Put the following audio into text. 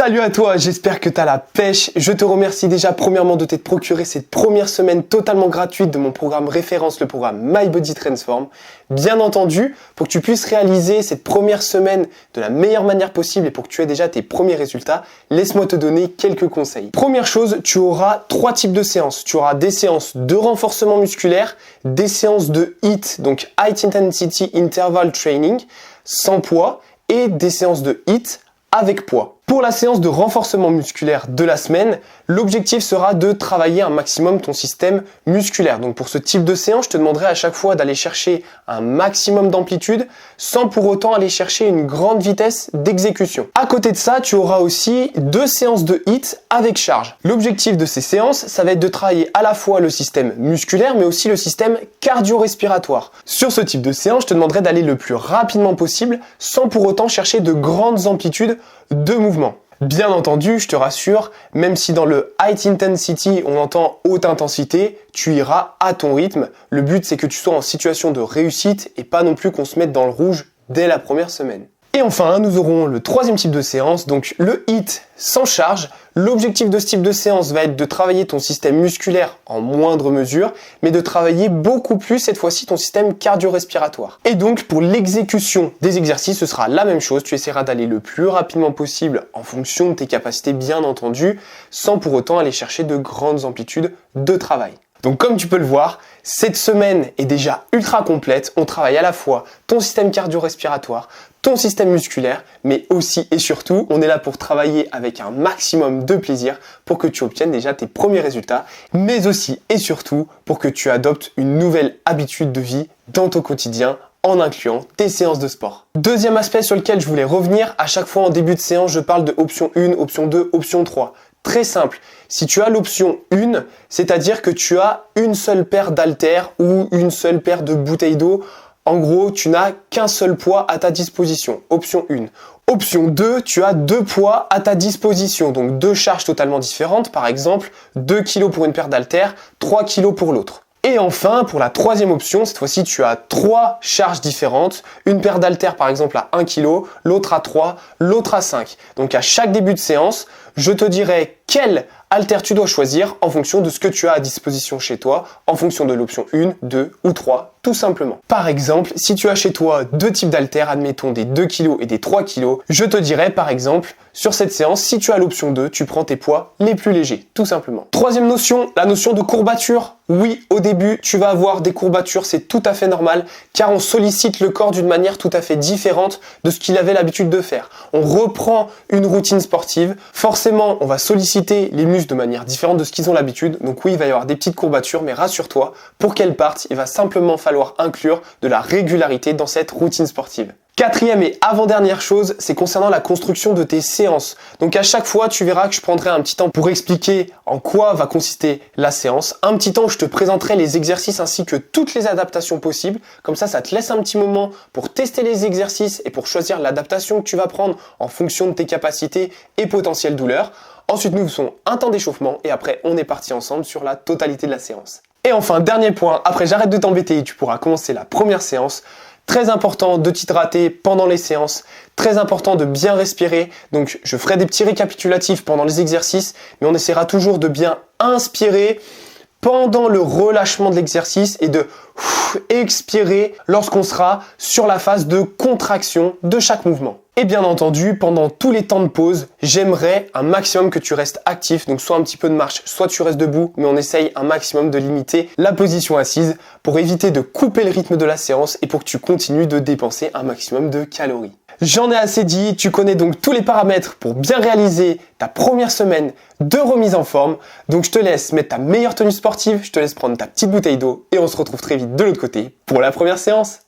Salut à toi, j'espère que tu as la pêche. Je te remercie déjà premièrement de t'être procuré cette première semaine totalement gratuite de mon programme référence, le programme My Body Transform. Bien entendu, pour que tu puisses réaliser cette première semaine de la meilleure manière possible et pour que tu aies déjà tes premiers résultats, laisse-moi te donner quelques conseils. Première chose, tu auras 3 types de séances. Tu auras des séances de renforcement musculaire, des séances de HIIT, donc High Intensity Interval Training, sans poids, et des séances de HIIT avec poids. Pour la séance de renforcement musculaire de la semaine, l'objectif sera de travailler un maximum ton système musculaire. Donc pour ce type de séance, je te demanderai à chaque fois d'aller chercher un maximum d'amplitude sans pour autant aller chercher une grande vitesse d'exécution. À côté de ça, tu auras aussi 2 séances de HIIT avec charge. L'objectif de ces séances, ça va être de travailler à la fois le système musculaire mais aussi le système cardio-respiratoire. Sur ce type de séance, je te demanderai d'aller le plus rapidement possible sans pour autant chercher de grandes amplitudes de mouvement. Bien entendu, je te rassure, même si dans le High Intensity on entend haute intensité, tu iras à ton rythme. Le but c'est que tu sois en situation de réussite et pas non plus qu'on se mette dans le rouge dès la première semaine. Et enfin, nous aurons le 3e type de séance, donc le HIIT sans charge. L'objectif de ce type de séance va être de travailler ton système musculaire en moindre mesure, mais de travailler beaucoup plus cette fois-ci ton système cardio-respiratoire. Et donc pour l'exécution des exercices, ce sera la même chose. Tu essaieras d'aller le plus rapidement possible en fonction de tes capacités bien entendu, sans pour autant aller chercher de grandes amplitudes de travail. Donc comme tu peux le voir, cette semaine est déjà ultra complète. On travaille à la fois ton système cardio-respiratoire, ton système musculaire, mais aussi et surtout, on est là pour travailler avec un maximum de plaisir pour que tu obtiennes déjà tes premiers résultats, mais aussi et surtout pour que tu adoptes une nouvelle habitude de vie dans ton quotidien en incluant tes séances de sport. Deuxième aspect sur lequel je voulais revenir, à chaque fois en début de séance, je parle de option 1, option 2, option 3. Très simple, si tu as l'option 1, c'est-à-dire que tu as une seule paire d'haltères ou une seule paire de bouteilles d'eau, en gros, tu n'as qu'un seul poids à ta disposition, option 1. Option 2, tu as 2 poids à ta disposition, donc 2 charges totalement différentes, par exemple 2 kg pour une paire d'haltères, 3 kg pour l'autre. Et enfin, pour la 3e option, cette fois-ci, tu as 3 charges différentes. Une paire d'haltères, par exemple, à 1 kg, l'autre à 3, l'autre à 5. Donc à chaque début de séance, je te dirai quel haltère tu dois choisir en fonction de ce que tu as à disposition chez toi, en fonction de l'option 1, 2 ou 3, tout simplement. Par exemple, si tu as chez toi 2 types d'haltères, admettons des 2 kg et des 3 kg, je te dirai par exemple, sur cette séance, si tu as l'option 2, tu prends tes poids les plus légers, tout simplement. 3e notion, la notion de courbature. Oui, au début, tu vas avoir des courbatures, c'est tout à fait normal, car on sollicite le corps d'une manière tout à fait différente de ce qu'il avait l'habitude de faire. On reprend une routine sportive, forcément, on va solliciter les muscles de manière différente de ce qu'ils ont l'habitude, donc oui, il va y avoir des petites courbatures, mais rassure-toi, pour qu'elles partent, il va simplement falloir inclure de la régularité dans cette routine sportive. 4e et avant-dernière chose, c'est concernant la construction de tes séances. Donc à chaque fois, tu verras que je prendrai un petit temps pour expliquer en quoi va consister la séance. Un petit temps où je te présenterai les exercices ainsi que toutes les adaptations possibles. Comme ça te laisse un petit moment pour tester les exercices et pour choisir l'adaptation que tu vas prendre en fonction de tes capacités et potentielles douleurs. Ensuite, nous faisons un temps d'échauffement et après, on est parti ensemble sur la totalité de la séance. Et enfin, dernier point, après j'arrête de t'embêter et tu pourras commencer la première séance. Très important de t'hydrater pendant les séances, très important de bien respirer. Donc je ferai des petits récapitulatifs pendant les exercices, mais on essaiera toujours de bien inspirer pendant le relâchement de l'exercice et de expirer lorsqu'on sera sur la phase de contraction de chaque mouvement. Et bien entendu, pendant tous les temps de pause, j'aimerais un maximum que tu restes actif, donc soit un petit peu de marche, soit tu restes debout, mais on essaye un maximum de limiter la position assise pour éviter de couper le rythme de la séance et pour que tu continues de dépenser un maximum de calories. J'en ai assez dit, tu connais donc tous les paramètres pour bien réaliser ta première semaine de remise en forme. Donc je te laisse mettre ta meilleure tenue sportive, je te laisse prendre ta petite bouteille d'eau et on se retrouve très vite de l'autre côté pour la première séance.